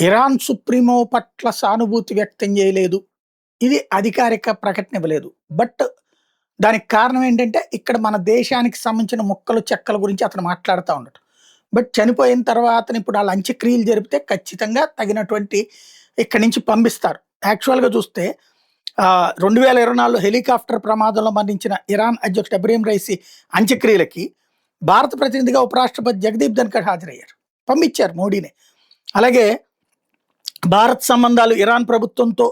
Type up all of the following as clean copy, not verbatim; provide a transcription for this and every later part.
Iran supremo పట్ల సానుభూతి వ్యక్తం చేయలేదు. ఇది అధికారిక ప్రకటన ఇవ్వలేదు. బట్ దానికి కారణం ఏంటంటే, ఇక్కడ మన దేశానికి సంబంధించిన ముక్కలు, చెక్కల గురించి అతను మాట్లాడుతా ఉండటం. బట్ చనిపోయిన తర్వాతన ఇప్పుడు ఆళ్ళ అంత్యక్రియలు జరిపితే ఖచ్చితంగా తగినటువంటి ఇక్కడి నుంచి పంపిస్తారు. యాక్చువల్‌గా చూస్తే 2024లో హెలికాప్టర్ ప్రమాదంలో మరణించిన ఇరాన్ అధ్యక్షుడు ఎబ్రహీం రైసీ అంత్యక్రియలకి భారత ప్రతినిధిగా ఉపరాష్ట్రపతి జగదీప్ ధన్‌ఖడ్ హాజరయ్యారు. పంపించారు మోడీనే. అలాగే భారత్ సంబంధాలు ఇరాన్ ప్రభుత్వంతో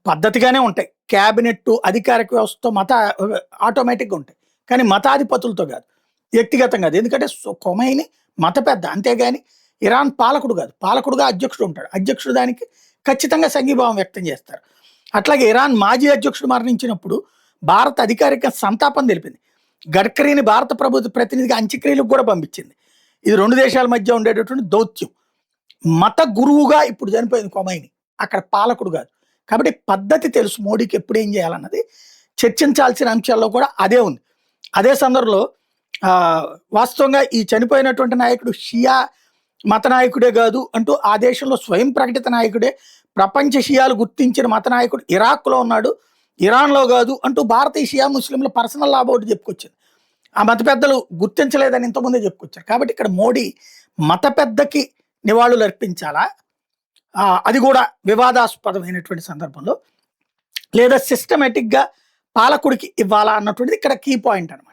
పద్ధతిగానే ఉంటాయి. క్యాబినెట్టు, అధికారిక వ్యవస్థతో ఆటోమేటిక్‌గా ఉంటాయి. కానీ మతాధిపతులతో కాదు. వ్యక్తిగతంగా కాదు. ఎందుకంటే ఖొమైనీ మత పెద్ద. అంతేగాని ఇరాన్ పాలకుడు కాదు. పాలకుడుగా అధ్యక్షుడు ఉంటాడు. అధ్యక్షుడు దానికి ఖచ్చితంగా సంఘీభావం వ్యక్తం చేస్తారు. అట్లాగే ఇరాన్ మాజీ అధ్యక్షుడు మరణించినప్పుడు భారత్ అధికారిక సంతాపం తెలిపింది. గడ్కరీని భారత ప్రభుత్వ ప్రతినిధిగా అంత్యక్రియలకు కూడా పంపించింది. ఇది 2 దేశాల మధ్య ఉండేటటువంటి దౌత్యం. మత గురువుగా ఇప్పుడు చనిపోయింది ఖొమైనీ. అక్కడ పాలకుడు కాదు. కాబట్టి పద్ధతి తెలుసు మోడీకి ఎప్పుడు ఏం చేయాలన్నది. చర్చించాల్సిన అంశాల్లో కూడా అదే ఉంది. అదే సందర్భంలో వాస్తవంగా ఈ చనిపోయినటువంటి నాయకుడు షియా మత నాయకుడే కాదు అంటూ ఆ దేశంలో స్వయం ప్రకటిత నాయకుడే, ప్రపంచ షియాలు గుర్తించిన మత నాయకుడు ఇరాక్లో ఉన్నాడు, ఇరాన్లో కాదు అంటూ భారతీయ షియా ముస్లింల పర్సనల్ లా ఒకటి చెప్పుకొచ్చింది. ఆ మత పెద్దలు గుర్తించలేదని ఇంతకుముందే చెప్పుకొచ్చారు. కాబట్టి ఇక్కడ మోడీ మత పెద్దకి నివాళులు అర్పించాలా, అది కూడా వివాదాస్పదమైనటువంటి సందర్భంలో, లేదా సిస్టమేటిక్గా పాలకుడికి ఇవ్వాలా అన్నటువంటిది ఇక్కడ కీ పాయింట్ అనమాట.